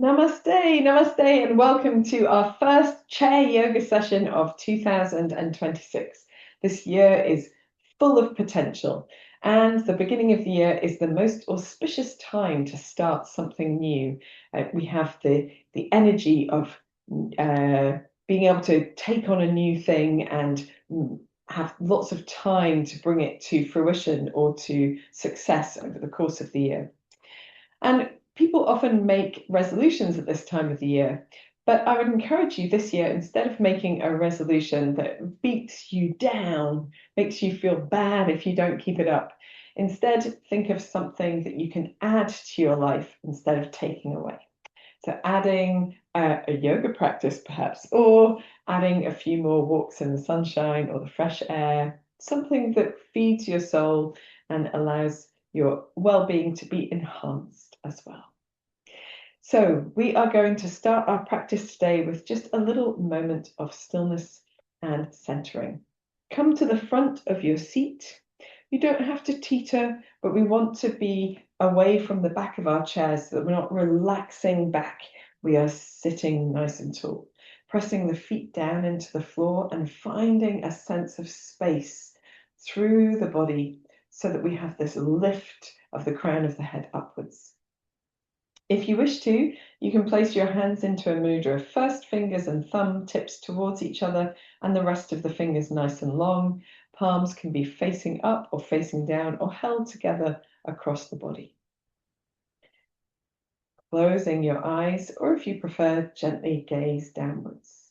Namaste, namaste, and welcome to our first chair yoga session of 2026. This year is full of potential, and the beginning of the year is the most auspicious time to start something new. We have the energy of being able to take on a new thing and have lots of time to bring it to fruition or to success over the course of the year. And people often make resolutions at this time of the year. But I would encourage you this year, instead of making a resolution that beats you down, makes you feel bad if you don't keep it up, instead think of something that you can add to your life instead of taking away. So adding a yoga practice perhaps, or adding a few more walks in the sunshine or the fresh air, something that feeds your soul and allows your well-being to be enhanced as well. So we are going to start our practice today with just a little moment of stillness and centering. Come to the front of your seat. You don't have to teeter, but we want to be away from the back of our chairs so that we're not relaxing back. We are sitting nice and tall, pressing the feet down into the floor and finding a sense of space through the body so that we have this lift of the crown of the head upwards. If you wish to, you can place your hands into a mudra, first fingers and thumb tips towards each other and the rest of the fingers nice and long. Palms can be facing up or facing down or held together across the body. Closing your eyes, or if you prefer, gently gaze downwards.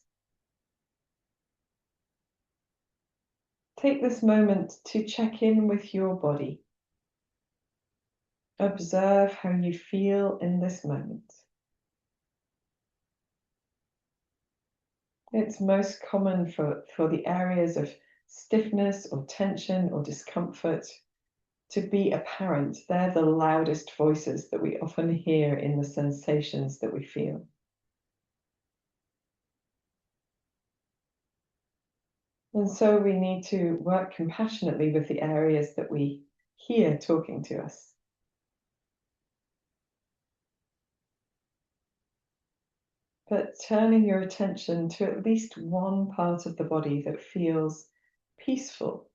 Take this moment to check in with your body. Observe how you feel in this moment. It's most common for the areas of stiffness or tension or discomfort to be apparent. They're the loudest voices that we often hear in the sensations that we feel. And so we need to work compassionately with the areas that we hear talking to us. But turning your attention to at least one part of the body that feels peaceful,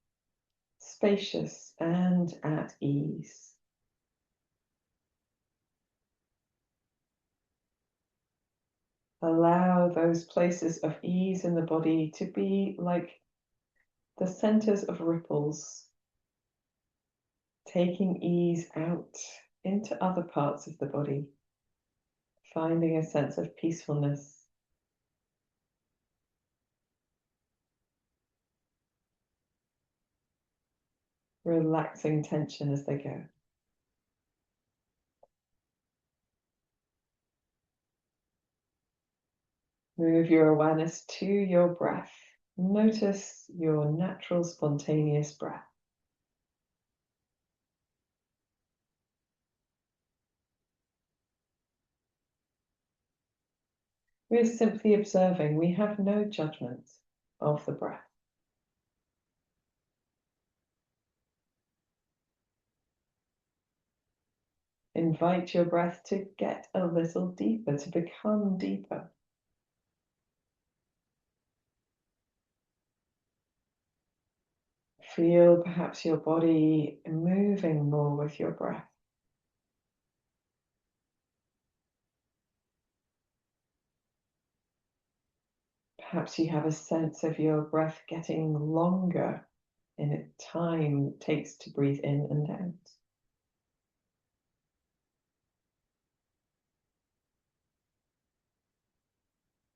spacious, and at ease. Allow those places of ease in the body to be like the centers of ripples, taking ease out into other parts of the body, finding a sense of peacefulness. Relaxing tension as they go. Move your awareness to your breath. Notice your natural, spontaneous breath. We're simply observing. We have no judgment of the breath. Invite your breath to get a little deeper, to become deeper. Feel perhaps your body moving more with your breath. Perhaps you have a sense of your breath getting longer in the time it takes to breathe in and out.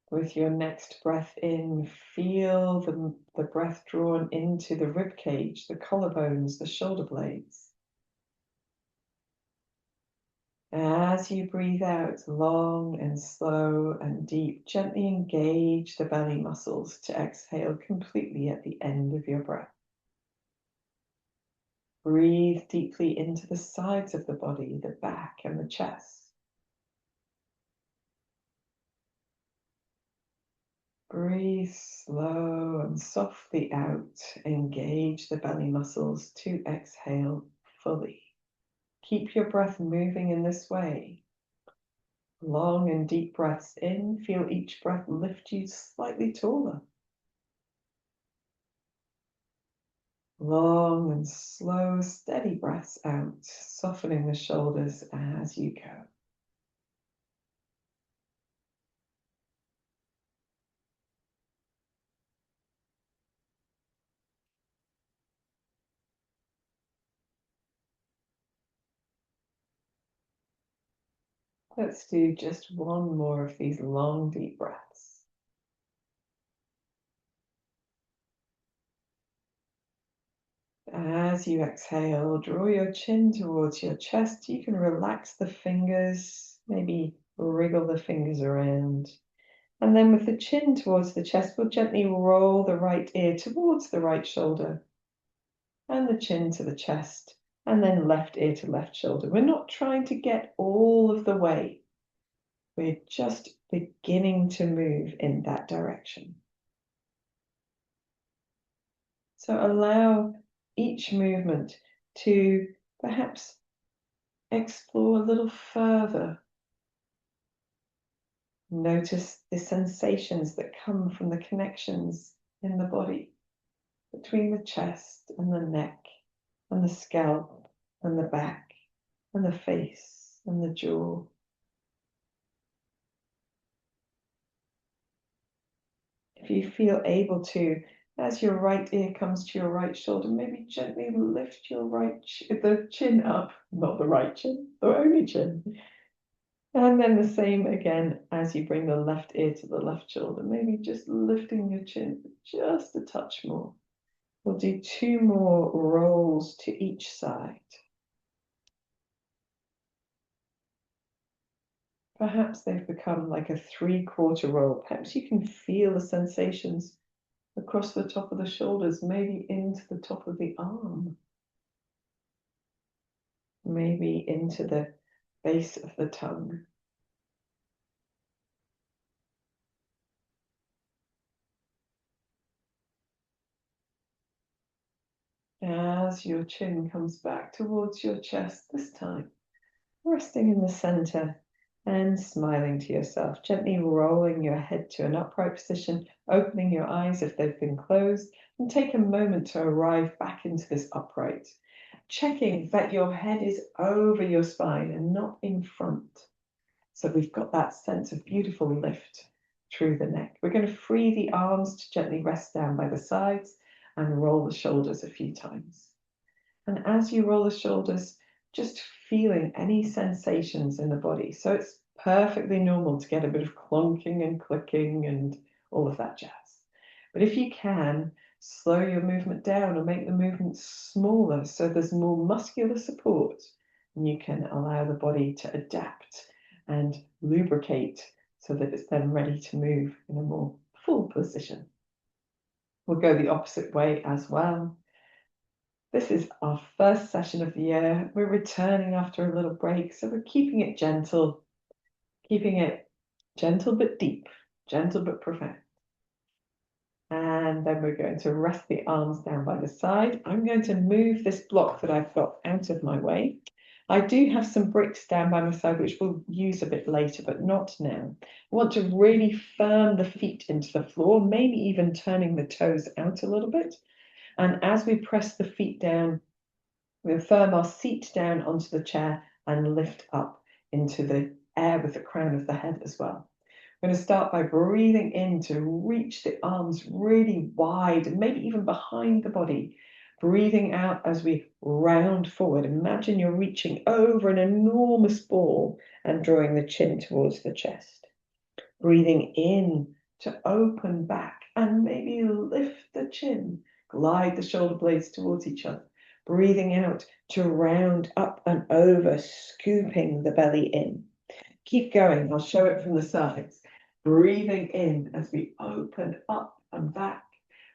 With your next breath in, feel the breath drawn into the rib cage, the collarbones, the shoulder blades. As you breathe out, long and slow and deep, gently engage the belly muscles to exhale completely at the end of your breath. Breathe deeply into the sides of the body, the back and the chest. Breathe slow and softly out. Engage the belly muscles to exhale fully. Keep your breath moving in this way. Long and deep breaths in. Feel each breath lift you slightly taller. Long and slow, steady breaths out, softening the shoulders as you go. Let's do just one more of these long, deep breaths. As you exhale, draw your chin towards your chest. You can relax the fingers, maybe wriggle the fingers around. And then with the chin towards the chest, we'll gently roll the right ear towards the right shoulder. And the chin to the chest. And then left ear to left shoulder. We're not trying to get all of the way. We're just beginning to move in that direction. So allow each movement to perhaps explore a little further. Notice the sensations that come from the connections in the body between the chest and the neck and the scalp and the back and the face and the jaw. If you feel able to, as your right ear comes to your right shoulder, maybe gently lift your the chin up, not the right chin, the only chin. And then the same again as you bring the left ear to the left shoulder, maybe just lifting your chin just a touch more. We'll do 2 more rolls to each side. Perhaps they've become like a 3/4 roll. Perhaps you can feel the sensations across the top of the shoulders, maybe into the top of the arm, maybe into the base of the tongue. As your chin comes back towards your chest this time, resting in the center and smiling to yourself, gently rolling your head to an upright position, opening your eyes if they've been closed, and take a moment to arrive back into this upright, checking that your head is over your spine and not in front. So we've got that sense of beautiful lift through the neck. We're going to free the arms to gently rest down by the sides and roll the shoulders a few times. And as you roll the shoulders, just feeling any sensations in the body. So it's perfectly normal to get a bit of clunking and clicking and all of that jazz. But if you can, slow your movement down or make the movement smaller so there's more muscular support, and you can allow the body to adapt and lubricate so that it's then ready to move in a more full position. We'll go the opposite way as well. This is our first session of the year. We're returning after a little break, so we're keeping it gentle but deep, gentle but profound. And then we're going to rest the arms down by the side. I'm going to move this block that I've got out of my way. I do have some bricks down by my side, which we'll use a bit later, but not now. I want to really firm the feet into the floor, maybe even turning the toes out a little bit. And as we press the feet down, we'll firm our seat down onto the chair and lift up into the air with the crown of the head as well. I'm going to start by breathing in to reach the arms really wide and maybe even behind the body. Breathing out as we round forward. Imagine you're reaching over an enormous ball and drawing the chin towards the chest. Breathing in to open back and maybe lift the chin. Glide the shoulder blades towards each other. Breathing out to round up and over, scooping the belly in. Keep going. I'll show it from the sides. Breathing in as we open up and back.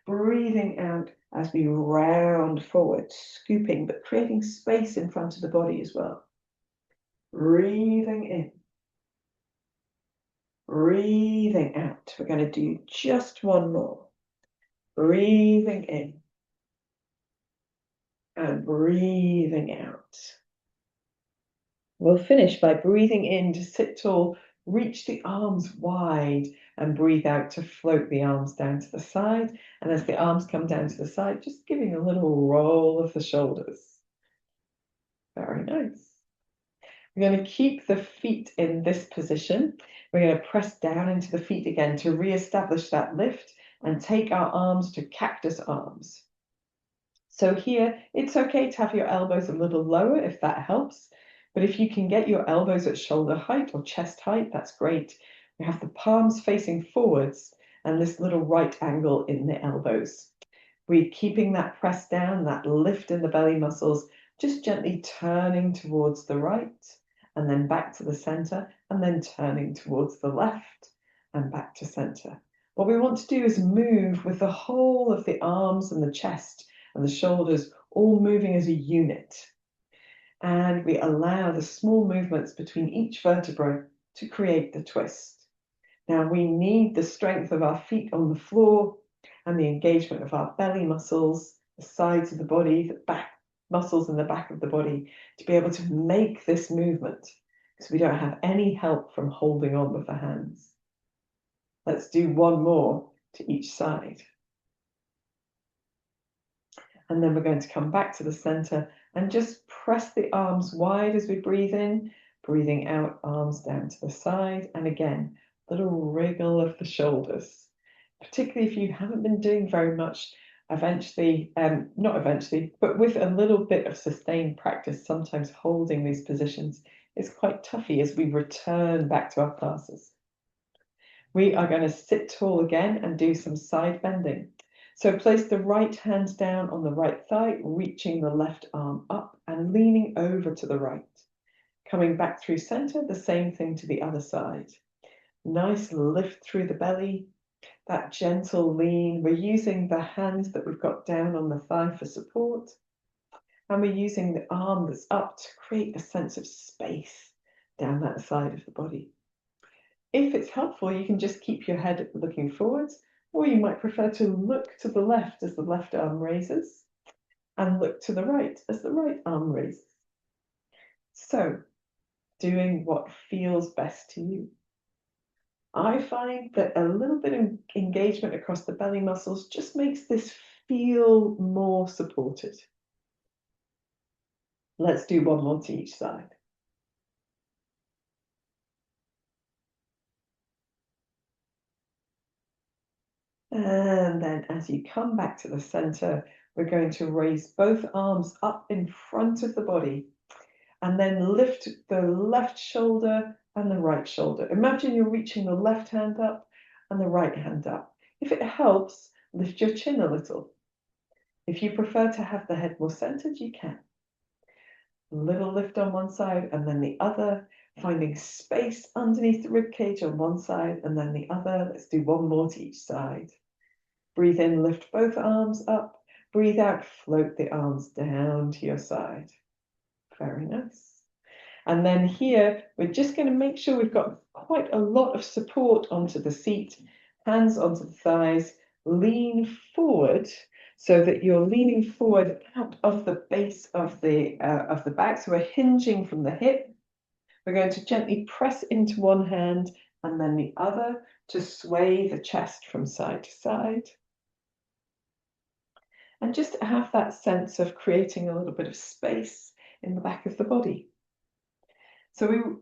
Breathing out as we round forward, scooping, but creating space in front of the body as well. Breathing in. Breathing out. We're going to do just one more. Breathing in. And breathing out. We'll finish by breathing in to sit tall, reach the arms wide and breathe out to float the arms down to the side. And as the arms come down to the side, just giving a little roll of the shoulders. Very nice. We're going to keep the feet in this position. We're going to press down into the feet again to re-establish that lift and take our arms to cactus arms. So here, it's okay to have your elbows a little lower if that helps. But if you can get your elbows at shoulder height or chest height, that's great. We have the palms facing forwards and this little right angle in the elbows. We're keeping that press down, that lift in the belly muscles, just gently turning towards the right and then back to the center and then turning towards the left and back to center. What we want to do is move with the whole of the arms and the chest and the shoulders all moving as a unit. And we allow the small movements between each vertebra to create the twist. Now we need the strength of our feet on the floor and the engagement of our belly muscles, the sides of the body, the back muscles in the back of the body to be able to make this movement because we don't have any help from holding on with the hands. Let's do one more to each side. And then we're going to come back to the center and just press the arms wide as we breathe in, breathing out, arms down to the side. And again, little wriggle of the shoulders, particularly if you haven't been doing very much. Eventually, not eventually, but with a little bit of sustained practice, sometimes holding these positions is quite toughy as we return back to our classes. We are going to sit tall again and do some side bending. So place the right hand down on the right thigh, reaching the left arm up and leaning over to the right. Coming back through center, the same thing to the other side. Nice lift through the belly, that gentle lean. We're using the hands that we've got down on the thigh for support. And we're using the arm that's up to create a sense of space down that side of the body. If it's helpful, you can just keep your head looking forwards, or you might prefer to look to the left as the left arm raises and look to the right as the right arm raises. So, doing what feels best to you. I find that a little bit of engagement across the belly muscles just makes this feel more supported. Let's do one more to each side. And then as you come back to the center, we're going to raise both arms up in front of the body and then lift the left shoulder and the right shoulder. Imagine you're reaching the left hand up and the right hand up. If it helps, lift your chin a little. If you prefer to have the head more centered, you can. A little lift on one side and then the other, finding space underneath the rib cage on one side and then the other. Let's do one more to each side. Breathe in, lift both arms up. Breathe out, float the arms down to your side. Very nice. And then here, we're just going to make sure we've got quite a lot of support onto the seat, hands onto the thighs, lean forward so that you're leaning forward out of the base of the back. So we're hinging from the hip. We're going to gently press into one hand and then the other to sway the chest from side to side. And just have that sense of creating a little bit of space in the back of the body. So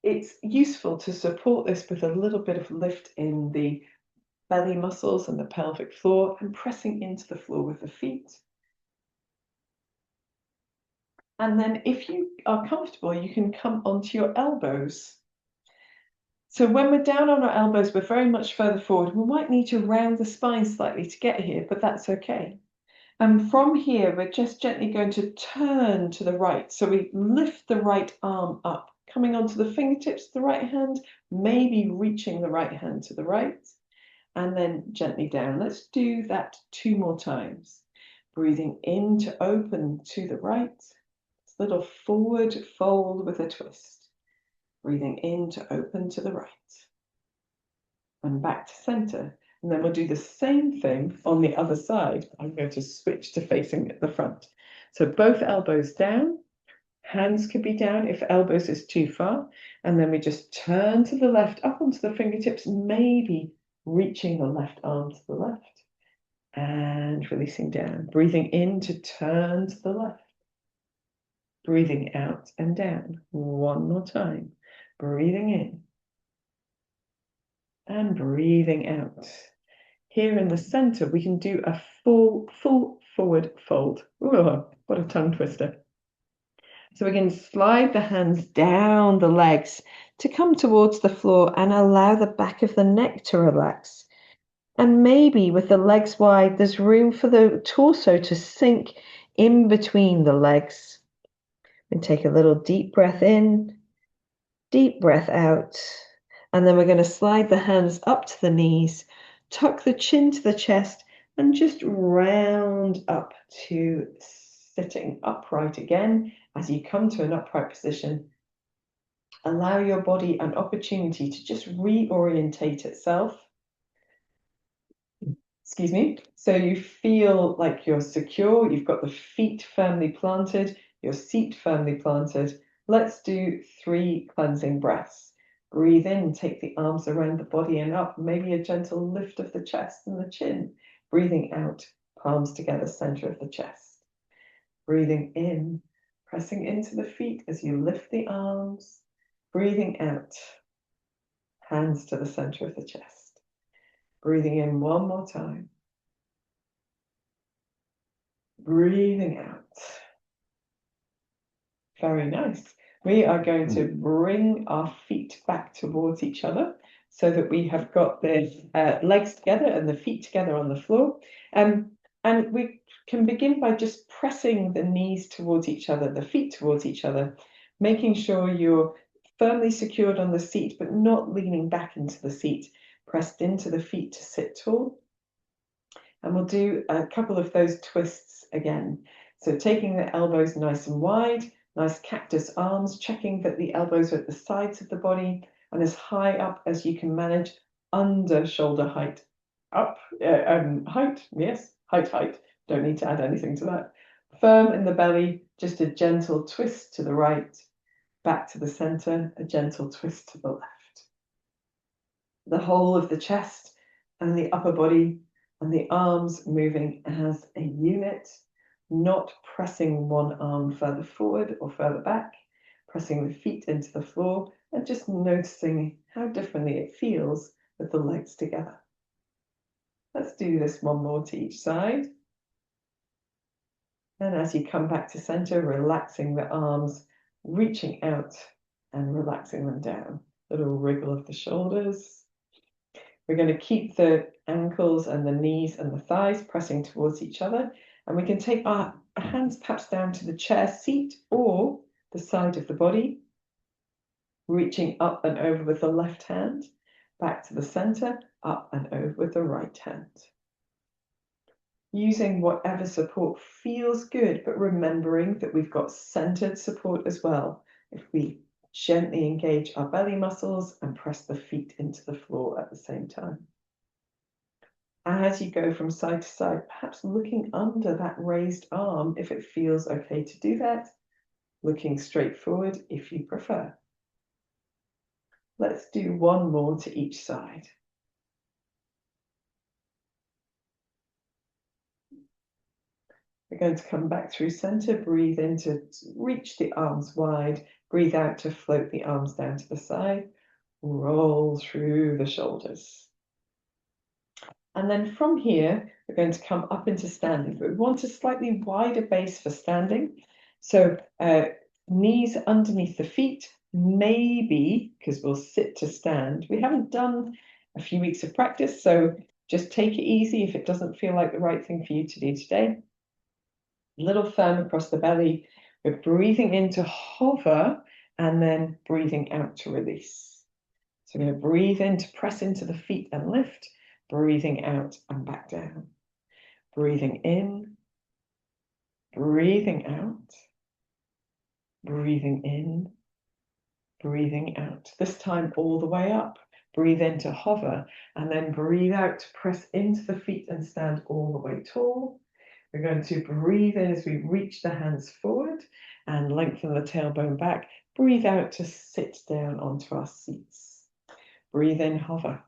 it's useful to support this with a little bit of lift in the belly muscles and the pelvic floor and pressing into the floor with the feet. And then if you are comfortable, you can come onto your elbows. So when we're down on our elbows, we're very much further forward. We might need to round the spine slightly to get here, but that's okay. And from here, we're just gently going to turn to the right. So we lift the right arm up, coming onto the fingertips of the right hand, maybe reaching the right hand to the right, and then gently down. Let's do that 2 more times. Breathing in to open to the right. It's a little forward fold with a twist. Breathing in to open to the right. And back to center. And then we'll do the same thing on the other side. I'm going to switch to facing at the front. So both elbows down, Hands could be down if elbows is too far. And then we just turn to the left, up onto the fingertips, maybe reaching the left arm to the left. And releasing down. Breathing in to turn to the left. Breathing out and down. One more time. Breathing in. And breathing out. Here in the center, we can do a full forward fold. Ooh, what a tongue twister. So we're going to slide the hands down the legs to come towards the floor and allow the back of the neck to relax. And maybe with the legs wide, there's room for the torso to sink in between the legs. And take a little deep breath in, deep breath out. And then we're going to slide the hands up to the knees, tuck the chin to the chest, and just round up to sitting upright again. As you come to an upright position, allow your body an opportunity to just reorientate itself. Excuse me. So you feel like you're secure, you've got the feet firmly planted, your seat firmly planted. Let's do 3 cleansing breaths. Breathe in, take the arms around the body and up, maybe a gentle lift of the chest and the chin. Breathing out, palms together, center of the chest. Breathing in, pressing into the feet as you lift the arms. Breathing out, hands to the center of the chest. Breathing in one more time. Breathing out. Very nice. We are going to bring our feet back towards each other so that we have got the legs together and the feet together on the floor. And we can begin by just pressing the knees towards each other, the feet towards each other, making sure you're firmly secured on the seat, but not leaning back into the seat, pressed into the feet to sit tall. And we'll do a couple of those twists again. So taking the elbows nice and wide, nice cactus arms, checking that the elbows are at the sides of the body and as high up as you can manage, under shoulder height. Up, height, yes, height. Don't need to add anything to that. Firm in the belly, just a gentle twist to the right, back to the center, a gentle twist to the left. The whole of the chest and the upper body and the arms moving as a unit, not pressing one arm further forward or further back, pressing the feet into the floor and just noticing how differently it feels with the legs together. Let's do this one more to each side. And as you come back to center, relaxing the arms, reaching out and relaxing them down. Little wriggle of the shoulders. We're going to keep the ankles and the knees and the thighs pressing towards each other. And we can take our hands perhaps down to the chair seat or the side of the body, reaching up and over with the left hand, back to the center, up and over with the right hand. Using whatever support feels good, but remembering that we've got centered support as well. If we gently engage our belly muscles and press the feet into the floor at the same time. As you go from side to side, perhaps looking under that raised arm if it feels okay to do that, looking straight forward if you prefer. Let's do one more to each side. We're going to come back through center, breathe in to reach the arms wide, breathe out to float the arms down to the side, roll through the shoulders. And then from here, we're going to come up into standing, but we want a slightly wider base for standing. So knees underneath the feet, maybe, because we'll sit to stand. We haven't done a few weeks of practice, so just take it easy if it doesn't feel like the right thing for you to do today. A little firm across the belly. We're breathing in to hover and then breathing out to release. So we're going to breathe in to press into the feet and lift, breathing out and back down. Breathing in, breathing out, breathing in, breathing out. This time all the way up. Breathe in to hover and then breathe out to press into the feet and stand all the way tall. We're going to breathe in as we reach the hands forward and lengthen the tailbone back. Breathe out to sit down onto our seats. Breathe in, hover.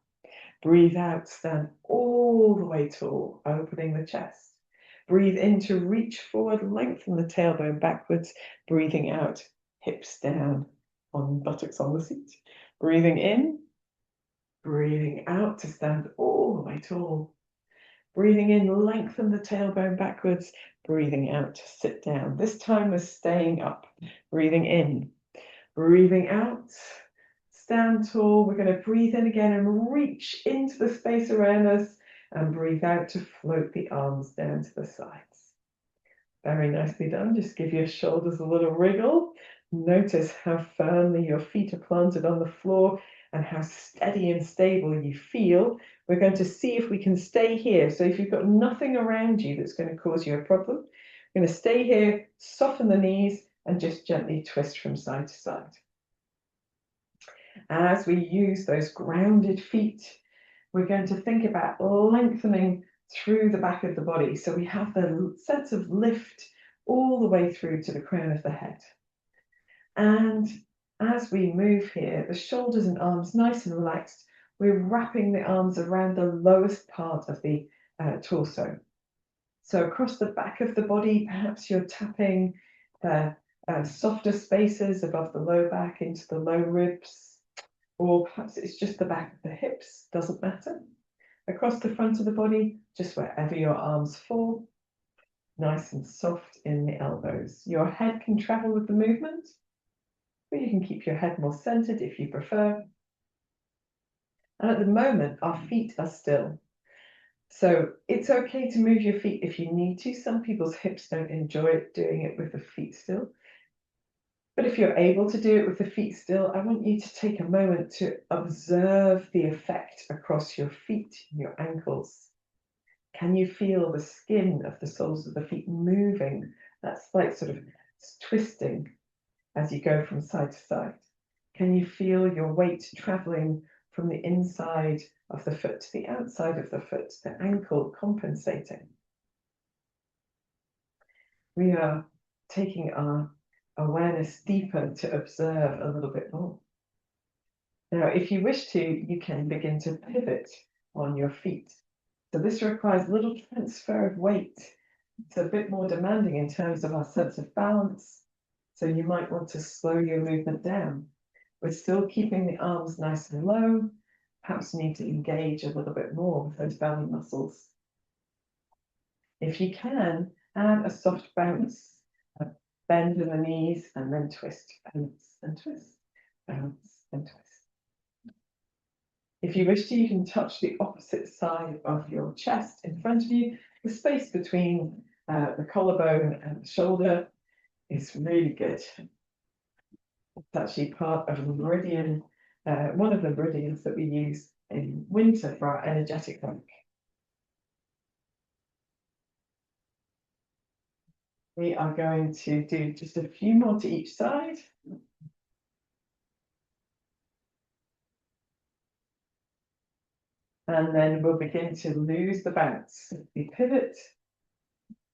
Breathe out, stand all the way tall, opening the chest. Breathe in to reach forward, lengthen the tailbone backwards. Breathing out, hips down, on buttocks on the seat. Breathing in, breathing out to stand all the way tall. Breathing in, lengthen the tailbone backwards. Breathing out to sit down. This time we're staying up. Breathing in, breathing out, stand tall. We're going to breathe in again and reach into the space around us, and breathe out to float the arms down to the sides. Very nicely done. Just give your shoulders a little wriggle. Notice how firmly your feet are planted on the floor and how steady and stable you feel. We're going to see if we can stay here. So if you've got nothing around you that's going to cause you a problem, we're going to stay here, soften the knees, and just gently twist from side to side. As we use those grounded feet, we're going to think about lengthening through the back of the body. So we have the sense of lift all the way through to the crown of the head. And as we move here, the shoulders and arms nice and relaxed, we're wrapping the arms around the lowest part of the torso. So across the back of the body, perhaps you're tapping the softer spaces above the low back into the low ribs, or perhaps it's just the back of the hips, doesn't matter. Across the front of the body, just wherever your arms fall, nice and soft in the elbows. Your head can travel with the movement, but you can keep your head more centered if you prefer. And at the moment, our feet are still. So it's okay to move your feet if you need to. Some people's hips don't enjoy doing it with the feet still. But if you're able to do it with the feet still, I want you to take a moment to observe the effect across your feet, your ankles. Can you feel the skin of the soles of the feet moving? That slight sort of twisting as you go from side to side. Can you feel your weight traveling from the inside of the foot to the outside of the foot, the ankle compensating? We are taking our awareness deeper to observe a little bit more. Now, if you wish to, you can begin to pivot on your feet. So this requires a little transfer of weight. It's a bit more demanding in terms of our sense of balance. So you might want to slow your movement down. We're still keeping the arms nice and low. Perhaps need to engage a little bit more with those belly muscles. If you can, add a soft bounce. Bend in the knees and then twist, bounce and twist, bounce and twist. If you wish to, you can touch the opposite side of your chest in front of you. The space between the collarbone and the shoulder is really good. It's actually part of a meridian, one of the meridians that we use in winter for our energetic work. We are going to do just a few more to each side. And then we'll begin to lose the bounce. We pivot,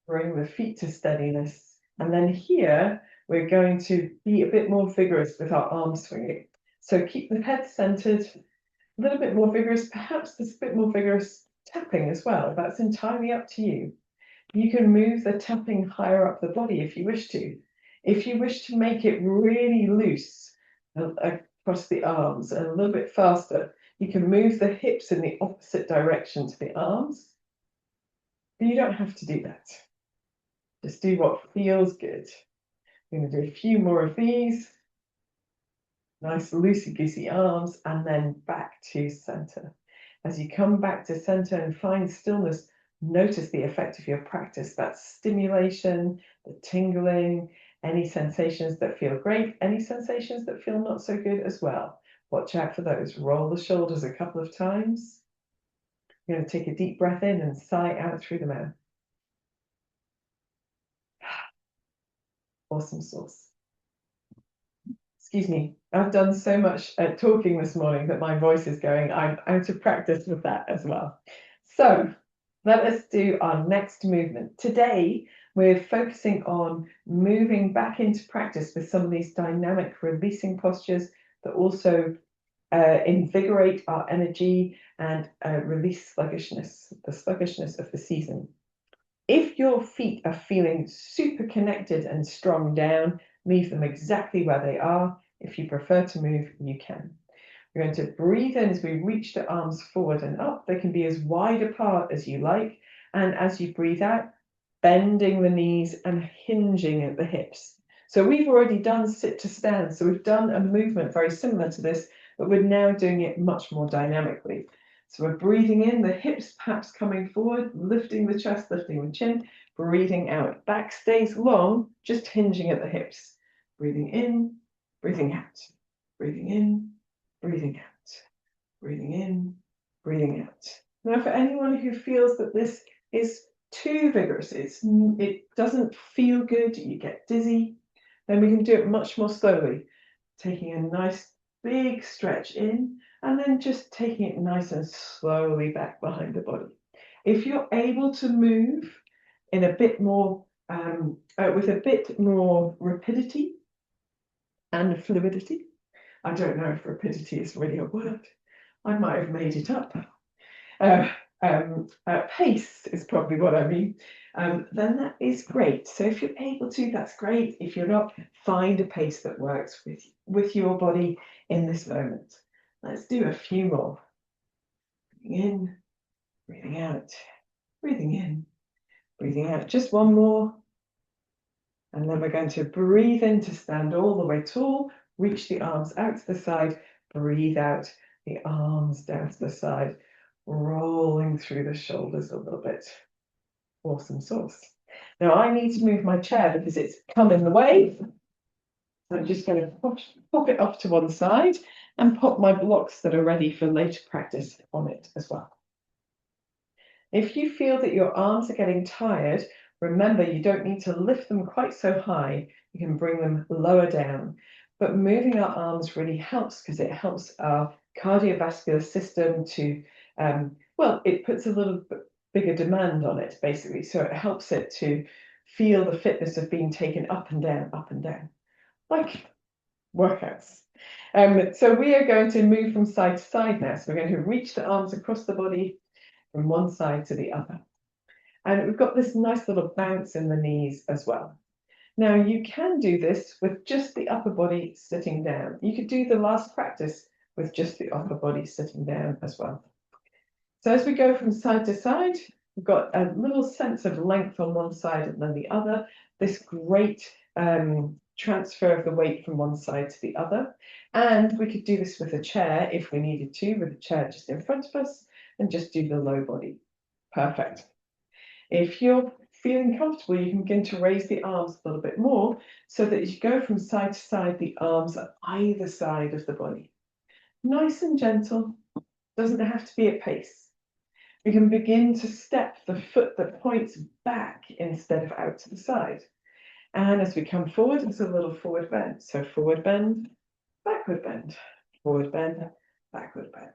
bring the feet to steadiness. And then here, we're going to be a bit more vigorous with our arm swinging. So keep the head centered, a little bit more vigorous, perhaps there's a bit more vigorous tapping as well. That's entirely up to you. You can move the tapping higher up the body if you wish to. If you wish to make it really loose across the arms and a little bit faster, you can move the hips in the opposite direction to the arms. But you don't have to do that. Just do what feels good. I'm going to do a few more of these. Nice loosey-goosey arms, and then back to center. As you come back to center and find stillness, notice the effect of your practice, that stimulation, the tingling, any sensations that feel great, any sensations that feel not so good as well. Watch out for those. Roll the shoulders a couple of times. You're going to take a deep breath in and sigh out through the mouth. Awesome sauce. Excuse me, I've done so much talking this morning that my voice is going. I'm out of practice with that as well. So let us do our next movement. Today, We're focusing on moving back into practice with some of these dynamic releasing postures that also invigorate our energy and release sluggishness, the sluggishness of the season. If your feet are feeling super connected and strong down, leave them exactly where they are. If you prefer to move, you can. We're going to breathe in as we reach the arms forward and up. They can be as wide apart as you like. And as you breathe out, bending the knees and hinging at the hips. So we've already done sit to stand. So we've done a movement very similar to this, but we're now doing it much more dynamically. So we're breathing in, the hips perhaps coming forward, lifting the chest, lifting the chin, breathing out. Back stays long, just hinging at the hips. Breathing in, breathing out. Breathing in, breathing out. Breathing in, breathing out. Now, for anyone who feels that this is too vigorous, it doesn't feel good, you get dizzy, then we can do it much more slowly, taking a nice big stretch in and then just taking it nice and slowly back behind the body. If you're able to move in a bit more, with a bit more rapidity and fluidity, I don't know if rapidity is really a word, I might have made it up. Pace is probably what I mean. Then that is great. So if you're able to, that's great. If you're not, find a pace that works with your body in this moment. Let's do a few more. Breathing in, breathing out, breathing in, breathing out. Just one more. And then we're going to breathe in to stand all the way tall, reach the arms out to the side, breathe out, the arms down to the side, rolling through the shoulders a little bit. Awesome sauce. Now I need to move my chair because it's come in the way. So I'm just going to pop it off to one side and pop my blocks that are ready for later practice on it as well. If you feel that your arms are getting tired, remember you don't need to lift them quite so high. You can bring them lower down. But moving our arms really helps because it helps our cardiovascular system to, well, it puts a little bit bigger demand on it, basically. So it helps it to feel the fitness of being taken up and down, like workouts. So we are going to move from side to side now. So we're going to reach the arms across the body from one side to the other. And we've got this nice little bounce in the knees as well. Now you can do this with just the upper body sitting down. You could do the last practice with just the upper body sitting down as well. So as we go from side to side, we've got a little sense of length on one side and then the other. This great transfer of the weight from one side to the other. And we could do this with a chair if we needed to, with a chair just in front of us, and just do the low body. Perfect. If you're feeling comfortable, you can begin to raise the arms a little bit more so that as you go from side to side, the arms are either side of the body. Nice and gentle, doesn't have to be at pace. We can begin to step the foot that points back instead of out to the side. And as we come forward, it's a little forward bend. So forward bend, backward bend, forward bend, backward bend.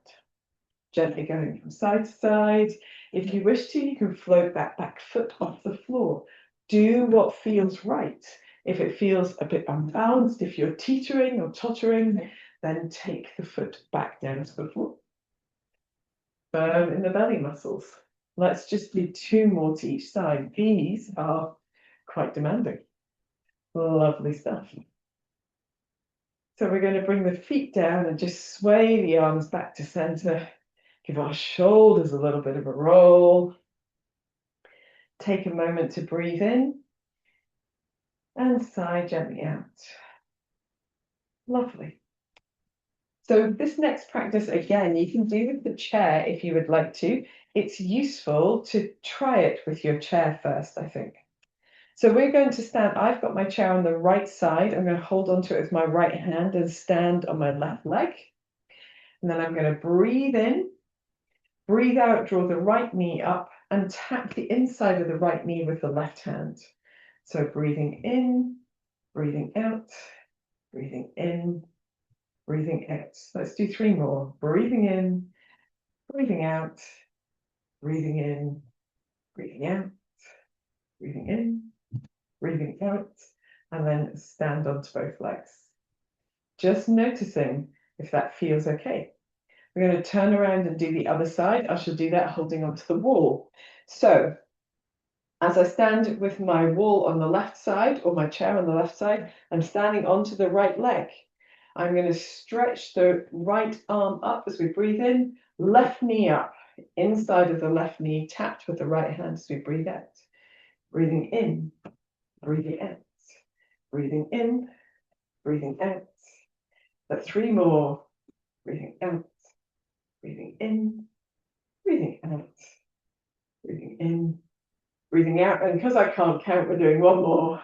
Gently going from side to side. If you wish to, you can float that back foot off the floor. Do what feels right. If it feels a bit unbalanced, if you're teetering or tottering, then take the foot back down to the floor. Firm in the belly muscles. Let's just do two more to each side. These are quite demanding. Lovely stuff. So we're going to bring the feet down and just sway the arms back to center. Give our shoulders a little bit of a roll. Take a moment to breathe in and sigh gently out. Lovely. So this next practice, again, you can do with the chair if you would like to. It's useful to try it with your chair first, I think. So we're going to stand, I've got my chair on the right side. I'm going to hold onto it with my right hand and stand on my left leg. And then I'm going to breathe in, breathe out, draw the right knee up and tap the inside of the right knee with the left hand. So breathing in, breathing out, breathing in, breathing out. Let's do three more. Breathing in, breathing out, breathing in, breathing out, breathing in, breathing out, and then stand onto both legs. Just noticing if that feels okay. We're going to turn around and do the other side. I shall do that holding onto the wall. So as I stand with my wall on the left side, or my chair on the left side, I'm standing onto the right leg. I'm going to stretch the right arm up as we breathe in, left knee up, inside of the left knee, tapped with the right hand as we breathe out. Breathing in, breathing out, breathing in, breathing out. But 3 more. Breathing out, breathing in, breathing out, breathing in, breathing out. And because I can't count, we're doing 1 more.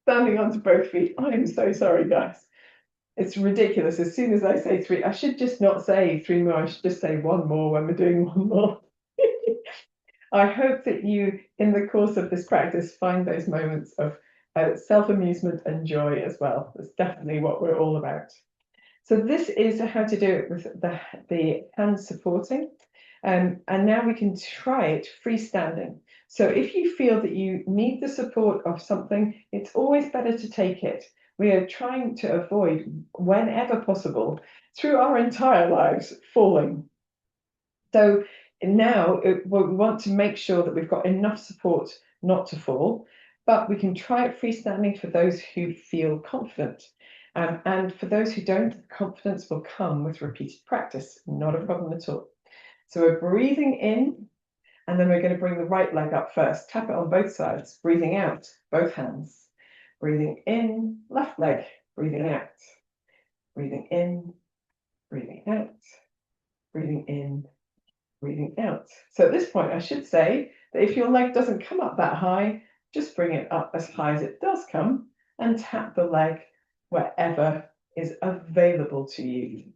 Standing onto both feet. I'm so sorry, guys. It's ridiculous. As soon as I say 3, I should just not say 3 more. I should just say 1 more when we're doing 1 more. I hope that you, in the course of this practice, find those moments of self-amusement and joy as well. That's definitely what we're all about. So this is how to do it with the hands supporting. And now we can try it freestanding. So if you feel that you need the support of something, it's always better to take it. We are trying to avoid, whenever possible, through our entire lives, falling. So now we want to make sure that we've got enough support not to fall, but we can try it freestanding for those who feel confident. And for those who don't, confidence will come with repeated practice, not a problem at all. So we're breathing in, and then we're going to bring the right leg up first. Tap it on both sides, breathing out, both hands. Breathing in, left leg, breathing out. Breathing in, breathing out, breathing in, breathing out. So at this point, I should say that if your leg doesn't come up that high, just bring it up as high as it does come and tap the leg wherever is available to you.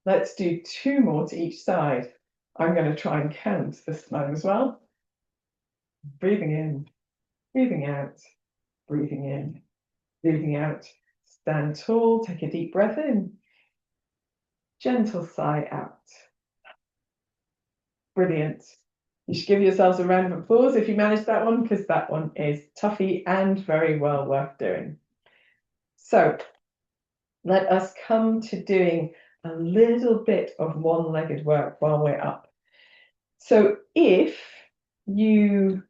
Let's do 2 more to each side. I'm going to try and count this time as well. Breathing in, breathing out, breathing in, breathing out. Stand tall, take a deep breath in. Gentle sigh out. Brilliant. You should give yourselves a round of applause if you managed that one, because that one is toughy and very well worth doing. So let us come to doing a little bit of one-legged work while we're up. So if you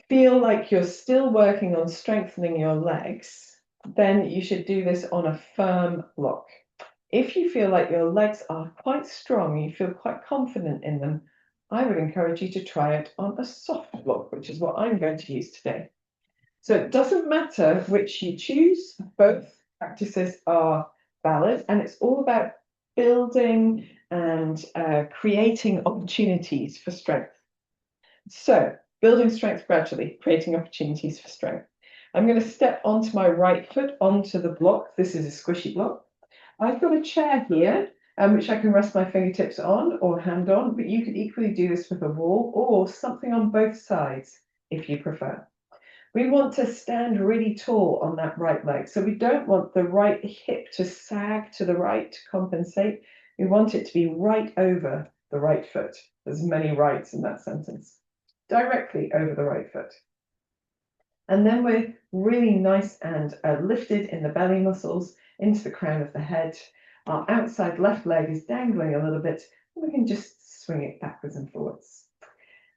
feel like you're still working on strengthening your legs, then you should do this on a firm block. If you feel like your legs are quite strong, you feel quite confident in them, I would encourage you to try it on a soft block, which is what I'm going to use today. So it doesn't matter which you choose, both practices are valid, and it's all about building and creating opportunities for strength. So building strength gradually, creating opportunities for strength. I'm going to step onto my right foot onto the block. This is a squishy block. I've got a chair here, which I can rest my fingertips on or hand on, but you could equally do this with a wall or something on both sides if you prefer. We want to stand really tall on that right leg. So we don't want the right hip to sag to the right to compensate. We want it to be right over the right foot. There's many rights in that sentence. Directly over the right foot. And then we're really nice and lifted in the belly muscles into the crown of the head. Our outside left leg is dangling a little bit, and we can just swing it backwards and forwards.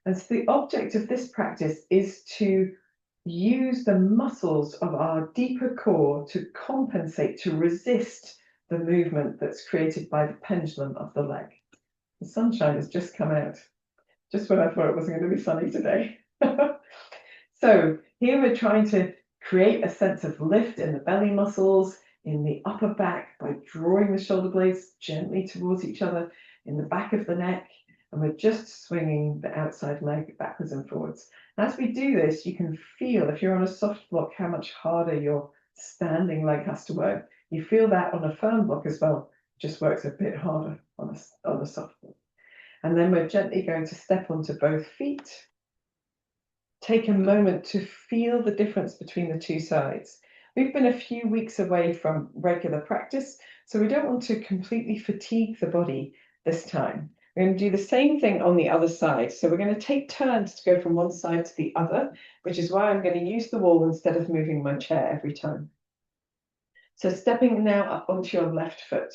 And so the object of this practice is to use the muscles of our deeper core to compensate, to resist the movement that's created by the pendulum of the leg. The sunshine has just come out, just when I thought it wasn't going to be sunny today. So here we're trying to create a sense of lift in the belly muscles, in the upper back by drawing the shoulder blades gently towards each other, in the back of the neck, and we're just swinging the outside leg backwards and forwards. As we do this, you can feel, if you're on a soft block, how much harder your standing leg has to work. You feel that on a firm block as well. It just works a bit harder on a soft block. And then we're gently going to step onto both feet. Take a moment to feel the difference between the 2 sides. We've been a few weeks away from regular practice, so we don't want to completely fatigue the body this time. We're going to do the same thing on the other side. So we're going to take turns to go from one side to the other, which is why I'm going to use the wall instead of moving my chair every time. So stepping now up onto your left foot,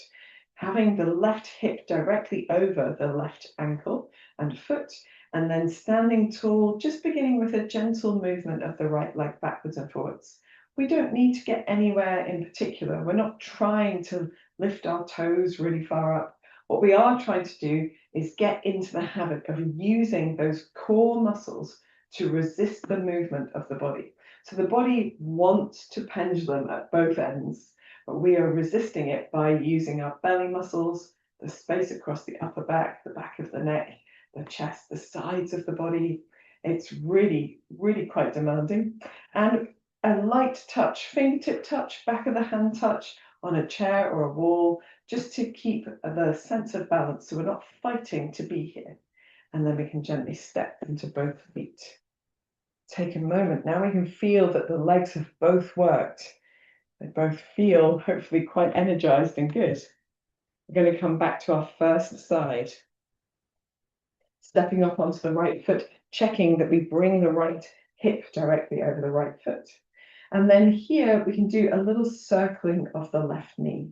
having the left hip directly over the left ankle and foot, and then standing tall, just beginning with a gentle movement of the right leg backwards and forwards. We don't need to get anywhere in particular. We're not trying to lift our toes really far up. What we are trying to do is get into the habit of using those core muscles to resist the movement of the body. So the body wants to pendulum at both ends, but we are resisting it by using our belly muscles, the space across the upper back, the back of the neck, the chest, the sides of the body. It's really, really quite demanding. And a light touch, fingertip touch, back of the hand touch on a chair or a wall, just to keep the sense of balance so we're not fighting to be here. And then we can gently step into both feet. Take a moment. Now we can feel that the legs have both worked. They both feel hopefully quite energized and good. We're going to come back to our first side. Stepping up onto the right foot, checking that we bring the right hip directly over the right foot. And then here we can do a little circling of the left knee.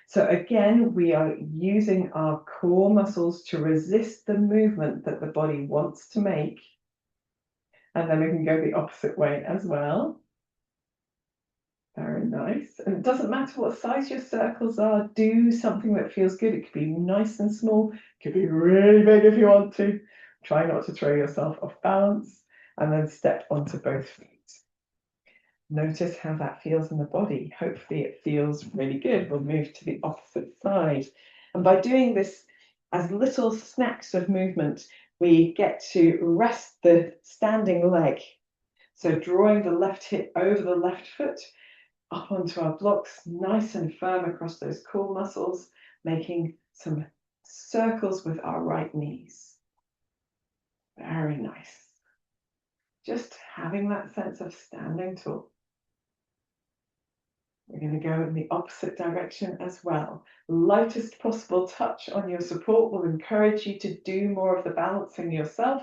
So again, we are using our core muscles to resist the movement that the body wants to make. And then we can go the opposite way as well. Very nice. And it doesn't matter what size your circles are, do something that feels good. It could be nice and small, it could be really big if you want to. Try not to throw yourself off balance, and then step onto both feet. Notice how that feels in the body. Hopefully it feels really good. We'll move to the opposite side. And by doing this as little snacks of movement, we get to rest the standing leg. So drawing the left hip over the left foot, up onto our blocks, nice and firm across those core muscles, making some circles with our right knees. Very nice. Just having that sense of standing tall. We're going to go in the opposite direction as well. Lightest possible touch on your support will encourage you to do more of the balancing yourself,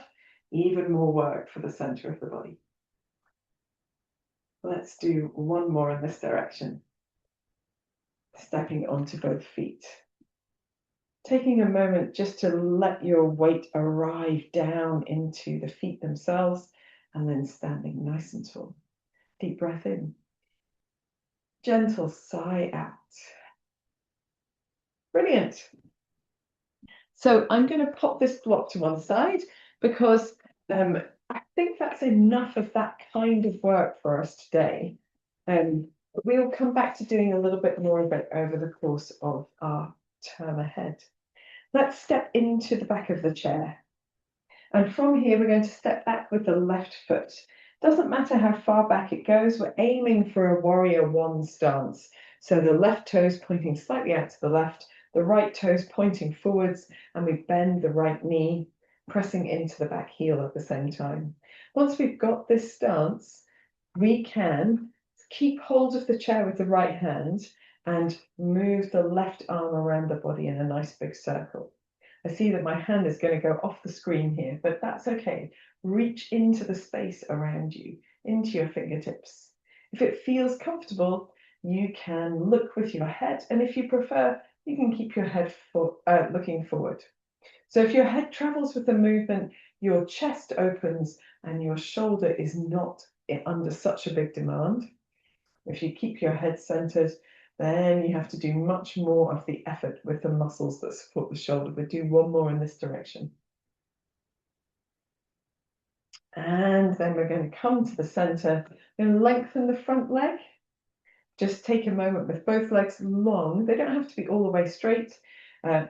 even more work for the center of the body. Let's do one more in this direction. Stepping onto both feet. Taking a moment just to let your weight arrive down into the feet themselves, and then standing nice and tall. Deep breath in. Gentle sigh out. Brilliant. So I'm going to pop this block to one side because I think that's enough of that kind of work for us today. We'll come back to doing a little bit more of it over the course of our term ahead. Let's step into the back of the chair. And from here, we're going to step back with the left foot. Doesn't matter how far back it goes, we're aiming for a warrior one stance. So the left toes pointing slightly out to the left, the right toes pointing forwards, and we bend the right knee, pressing into the back heel at the same time. Once we've got this stance, we can keep hold of the chair with the right hand and move the left arm around the body in a nice big circle. I see that my hand is going to go off the screen here, but that's okay. Reach into the space around you, into your fingertips. If it feels comfortable, you can look with your head, and if you prefer, you can keep your head looking forward. So if your head travels with the movement, your chest opens and your shoulder is not under such a big demand. If you keep your head centered, then you have to do much more of the effort with the muscles that support the shoulder. We'll do one more in this direction. And then we're going to come to the center and lengthen the front leg. Just take a moment with both legs long. They don't have to be all the way straight.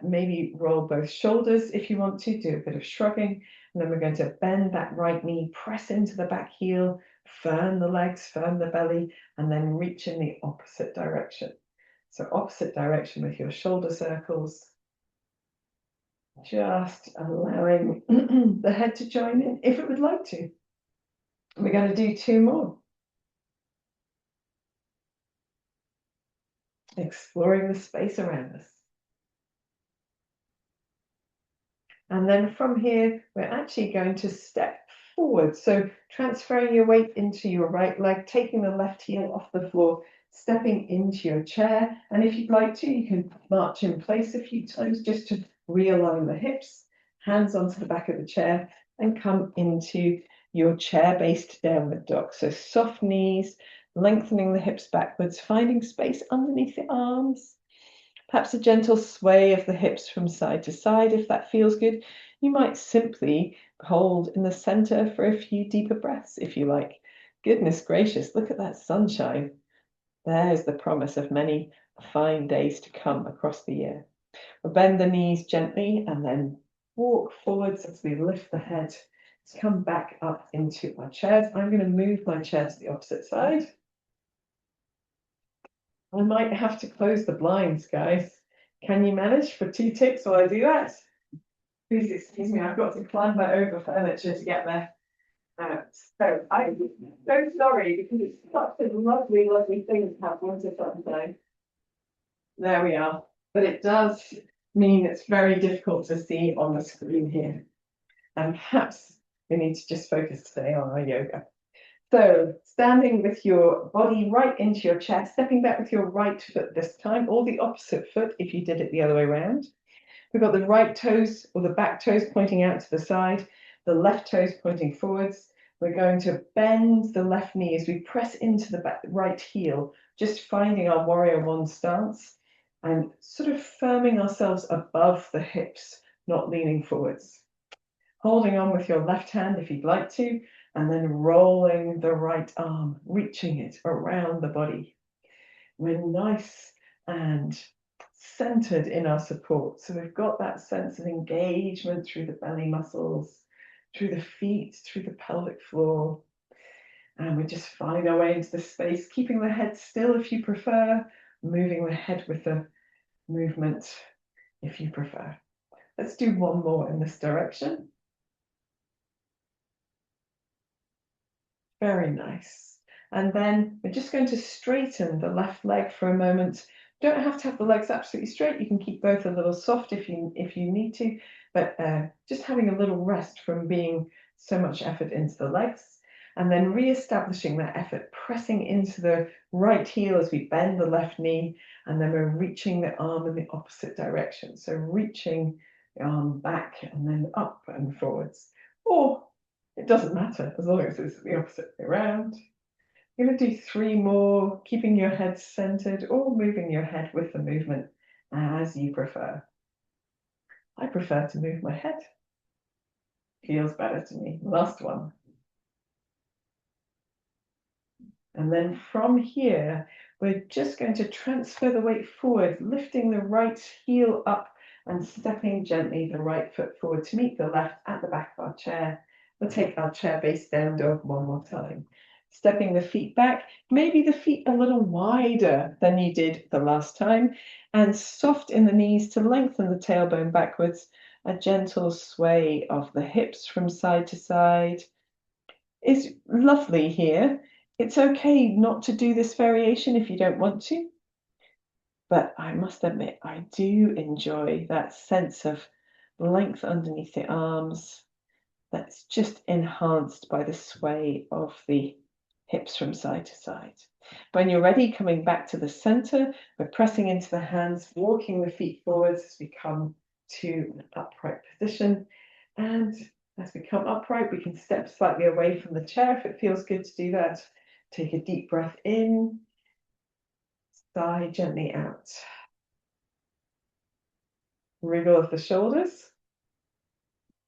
Maybe roll both shoulders if you want to, do a bit of shrugging. And then we're going to bend that right knee, press into the back heel, firm the legs, firm the belly, and then reach in the opposite direction. So opposite direction with your shoulder circles. Just allowing the head to join in if it would like to. We're going to do two more. Exploring the space around us. And then from here, we're actually going to step forward. So transferring your weight into your right leg, taking the left heel off the floor, stepping into your chair. And if you'd like to, you can march in place a few times just to realign the hips, hands onto the back of the chair, and come into your chair-based downward dog. So soft knees, lengthening the hips backwards, finding space underneath the arms. Perhaps a gentle sway of the hips from side to side. If that feels good, you might simply hold in the center for a few deeper breaths if you like. Goodness gracious, look at that sunshine. There's the promise of many fine days to come across the year. We'll bend the knees gently and then walk forwards as we lift the head to come back up into our chairs. I'm going to move my chair to the opposite side. I might have to close the blinds, guys. Can you manage for 2 ticks while I do that? Please excuse me, I've got to clamber over furniture to get there. So I'm so sorry because it's such a lovely, lovely thing to have winter sunshine. There we are. But it does mean it's very difficult to see on the screen here. And perhaps we need to just focus today on our yoga. So standing with your body right into your chest, stepping back with your right foot this time, or the opposite foot if you did it the other way around. We've got the right toes or the back toes pointing out to the side, the left toes pointing forwards. We're going to bend the left knee as we press into the right heel, just finding our warrior one stance and sort of firming ourselves above the hips, not leaning forwards. Holding on with your left hand if you'd like to, and then rolling the right arm, reaching it around the body. We're nice and centered in our support. So we've got that sense of engagement through the belly muscles, through the feet, through the pelvic floor. And we just find our way into the space, keeping the head still if you prefer, moving the head with the movement if you prefer. Let's do one more in this direction. Very nice. And then we're just going to straighten the left leg for a moment. Don't have to have the legs absolutely straight. You can keep both a little soft if you need to, but just having a little rest from being so much effort into the legs. And then re-establishing that effort, pressing into the right heel as we bend the left knee, and then we're reaching the arm in the opposite direction. So reaching the arm back and then up and forwards. Or it doesn't matter as long as it's the opposite way around. You're going to do 3 more, keeping your head centered or moving your head with the movement as you prefer. I prefer to move my head. Feels better to me. Last one. And then from here, we're just going to transfer the weight forward, lifting the right heel up and stepping gently the right foot forward to meet the left at the back of our chair. We'll take our chair-based down dog one more time. Stepping the feet back, maybe the feet a little wider than you did the last time, and soft in the knees to lengthen the tailbone backwards, a gentle sway of the hips from side to side. Is lovely here. It's okay not to do this variation if you don't want to, but I must admit, I do enjoy that sense of length underneath the arms that's just enhanced by the sway of the hips from side to side. When you're ready, coming back to the center, we're pressing into the hands, walking the feet forwards as we come to an upright position. And as we come upright, we can step slightly away from the chair if it feels good to do that. Take a deep breath in, sigh gently out. Wriggle of the shoulders.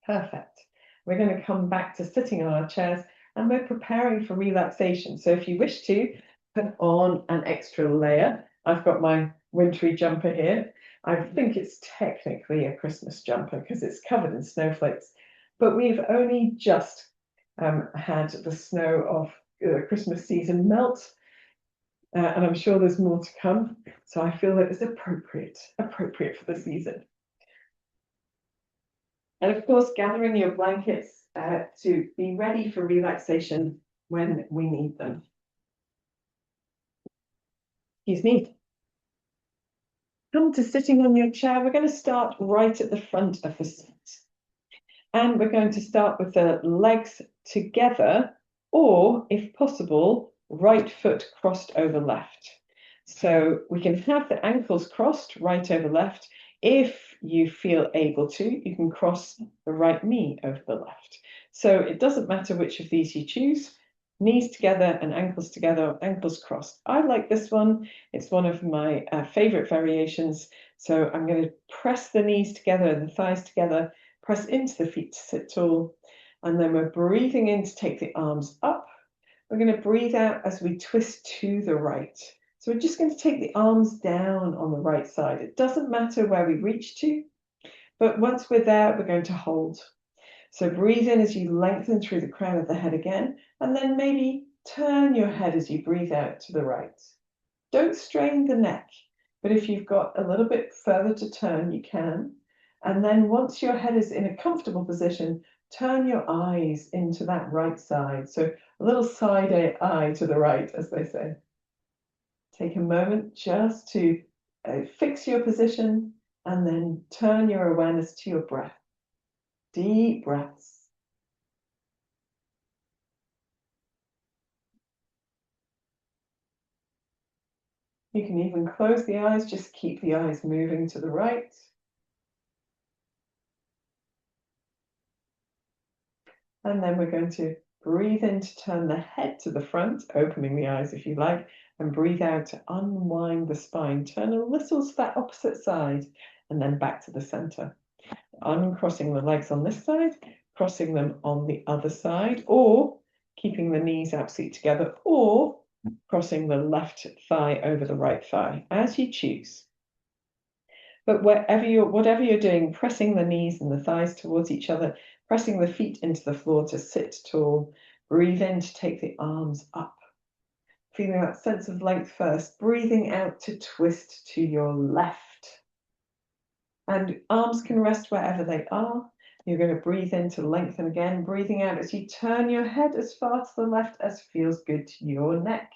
Perfect. We're going to come back to sitting on our chairs and we're preparing for relaxation. So if you wish to put on an extra layer, I've got my wintry jumper here. I think it's technically a Christmas jumper because it's covered in snowflakes, but we've only just had the snow of Christmas season melt, and I'm sure there's more to come. So I feel that it's appropriate for the season. And of course, gathering your blankets to be ready for relaxation when we need them. Excuse me. Come to sitting on your chair. We're going to start right at the front of the seat. And we're going to start with the legs together, or if possible, right foot crossed over left. So we can have the ankles crossed right over left. If you feel able to, you can cross the right knee over the left. So it doesn't matter which of these you choose, knees together and ankles together, ankles crossed. I like this one. It's one of my favorite variations. So I'm going to press the knees together and the thighs together, press into the feet to sit tall, and then we're breathing in to take the arms up. We're going to breathe out as we twist to the right. So we're just going to take the arms down on the right side. It doesn't matter where we reach to, but once we're there, we're going to hold. So breathe in as you lengthen through the crown of the head again, and then maybe turn your head as you breathe out to the right. Don't strain the neck, but if you've got a little bit further to turn, you can. And then once your head is in a comfortable position, turn your eyes into that right side. So a little side eye to the right, as they say. Take a moment just to fix your position and then turn your awareness to your breath. Deep breaths. You can even close the eyes, just keep the eyes moving to the right. And then we're going to breathe in to turn the head to the front, opening the eyes if you like, and breathe out to unwind the spine. Turn a little to that opposite side and then back to the center. Uncrossing the legs on this side, crossing them on the other side, or keeping the knees absolutely together, or crossing the left thigh over the right thigh, as you choose. But whatever you're doing, pressing the knees and the thighs towards each other, pressing the feet into the floor to sit tall, breathe in to take the arms up. Feeling that sense of length first, breathing out to twist to your left. And arms can rest wherever they are. You're going to breathe in to lengthen again, breathing out as you turn your head as far to the left as feels good to your neck.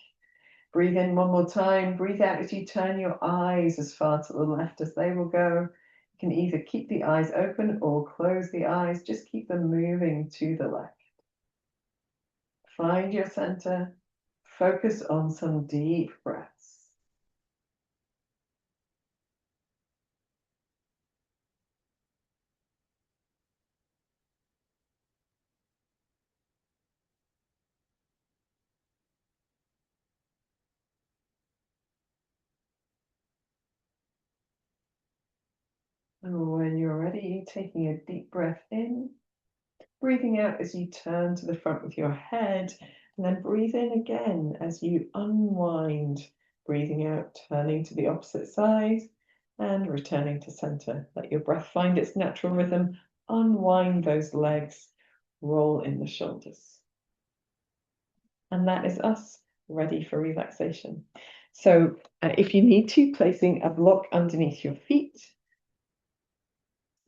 Breathe in one more time, breathe out as you turn your eyes as far to the left as they will go. You can either keep the eyes open or close the eyes, just keep them moving to the left. Find your center, focus on some deep breaths. And when you're ready, taking a deep breath in, breathing out as you turn to the front with your head, and then breathe in again as you unwind, breathing out, turning to the opposite side, and returning to center. Let your breath find its natural rhythm. Unwind those legs, roll in the shoulders. And that is us ready for relaxation. So if you need to, placing a block underneath your feet.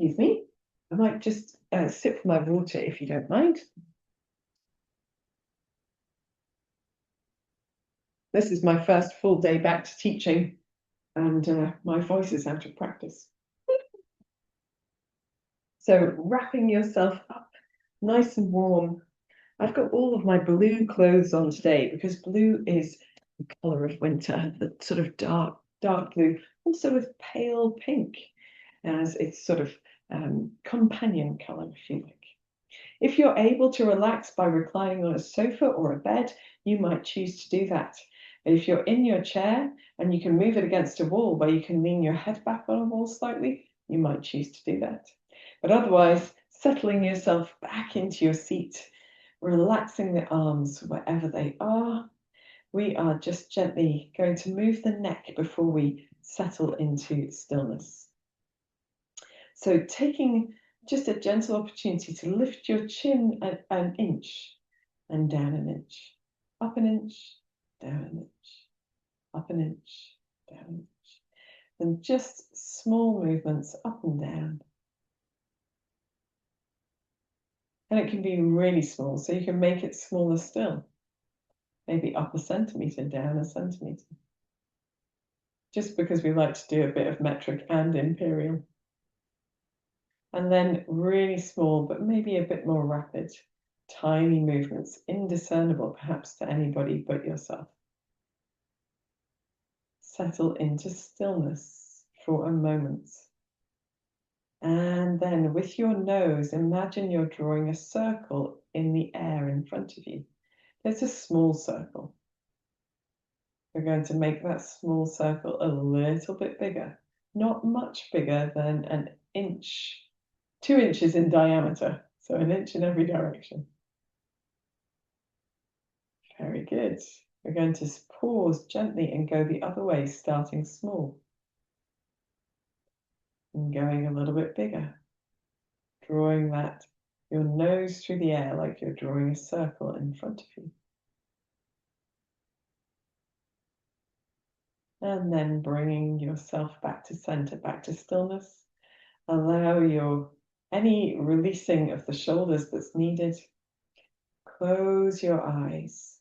Excuse me. I might just sip my water if you don't mind. This is my first full day back to teaching, and my voice is out of practice. So wrapping yourself up nice and warm. I've got all of my blue clothes on today because blue is the colour of winter, the sort of dark blue, also with pale pink as its sort of companion colour, if you like. If you're able to relax by reclining on a sofa or a bed, you might choose to do that. If you're in your chair and you can move it against a wall where you can lean your head back on a wall slightly, you might choose to do that. But otherwise, settling yourself back into your seat, relaxing the arms wherever they are. We are just gently going to move the neck before we settle into stillness. So taking just a gentle opportunity to lift your chin an inch and down an inch, up an inch, down an inch, up an inch, down an inch. And just small movements up and down. And it can be really small, so you can make it smaller still. Maybe up a centimetre, down a centimetre. Just because we like to do a bit of metric and imperial. And then really small, but maybe a bit more rapid, tiny movements, indiscernible perhaps to anybody but yourself. Settle into stillness for a moment. And then with your nose, imagine you're drawing a circle in the air in front of you. There's a small circle. We're going to make that small circle a little bit bigger, not much bigger than an inch, 2 inches in diameter, so an inch in every direction. Very good. We're going to pause gently and go the other way, starting small and going a little bit bigger, drawing your nose through the air like you're drawing a circle in front of you. And then bringing yourself back to center, back to stillness. Allow any releasing of the shoulders that's needed. Close your eyes.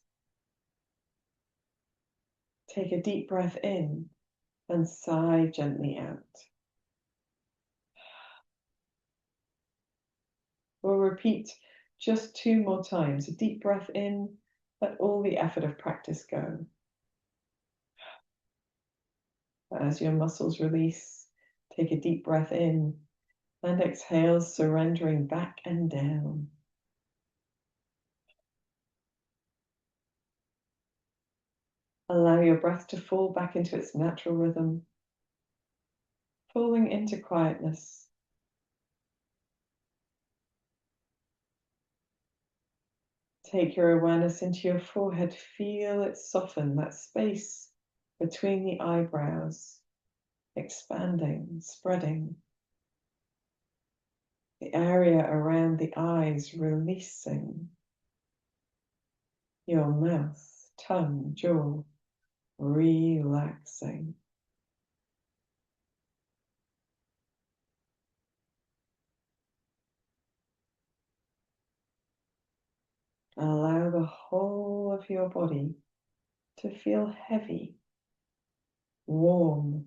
Take a deep breath in and sigh gently out. We'll repeat just 2 more times. A deep breath in, let all the effort of practice go. As your muscles release, take a deep breath in and exhale, surrendering back and down. Allow your breath to fall back into its natural rhythm, falling into quietness. Take your awareness into your forehead. Feel it soften, that space between the eyebrows, expanding, spreading. The area around the eyes releasing. Your mouth, tongue, jaw, relaxing. Allow the whole of your body to feel heavy, warm,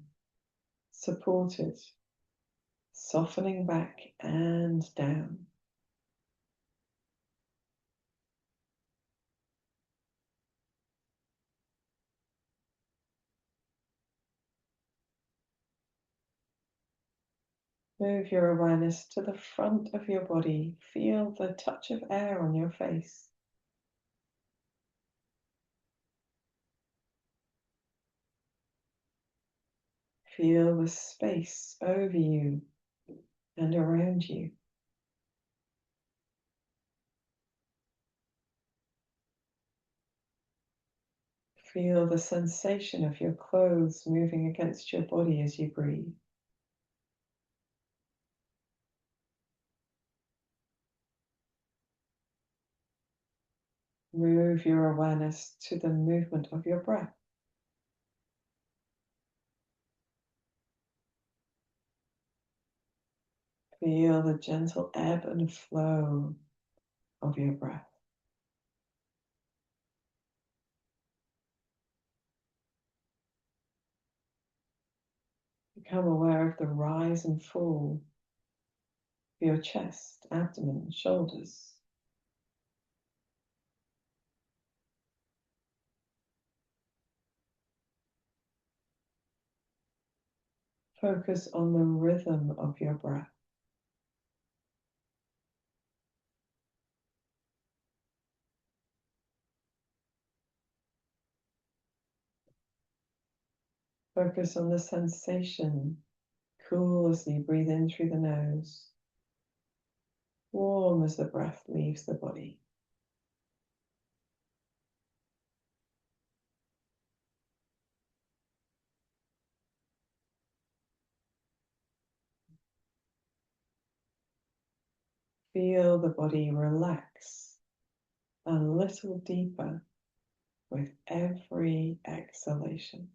supported, softening back and down. Move your awareness to the front of your body. Feel the touch of air on your face. Feel the space over you and around you. Feel the sensation of your clothes moving against your body as you breathe. Move your awareness to the movement of your breath. Feel the gentle ebb and flow of your breath. Become aware of the rise and fall of your chest, abdomen, shoulders. Focus on the rhythm of your breath. Focus on the sensation, cool as you breathe in through the nose, warm as the breath leaves the body. Feel the body relax a little deeper with every exhalation.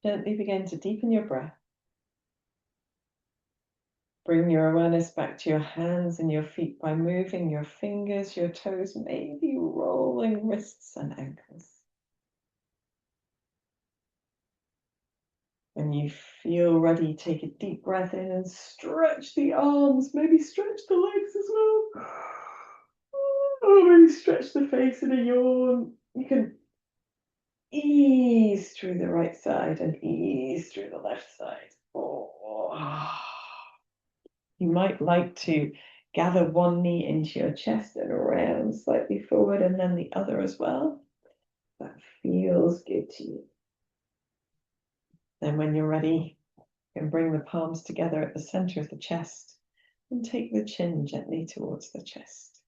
Gently begin to deepen your breath. Bring your awareness back to your hands and your feet by moving your fingers, your toes, maybe rolling wrists and ankles. When you feel ready, take a deep breath in and stretch the arms, maybe stretch the legs as well. Oh, maybe stretch the face in a yawn. You can ease through the right side and ease through the left side. Oh. You might like to gather one knee into your chest and around slightly forward, and then the other as well. That feels good to you. Then when you're ready, you can bring the palms together at the center of the chest and take the chin gently towards the chest.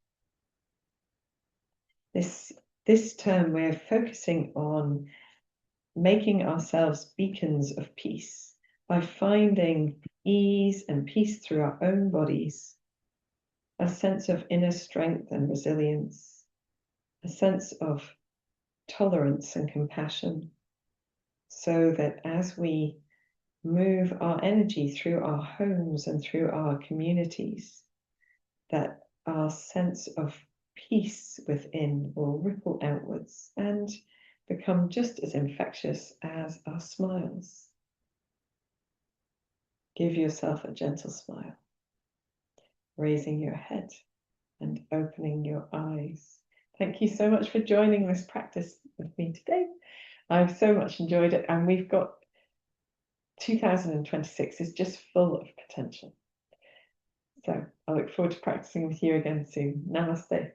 This term, we're focusing on making ourselves beacons of peace by finding ease and peace through our own bodies, a sense of inner strength and resilience, a sense of tolerance and compassion, so that as we move our energy through our homes and through our communities, that our sense of peace within will ripple outwards and become just as infectious as our smiles. Give yourself a gentle smile, raising your head and opening your eyes. Thank you so much for joining this practice with me today. I've so much enjoyed it, and we've got 2026 is just full of potential. So I look forward to practicing with you again soon. Namaste.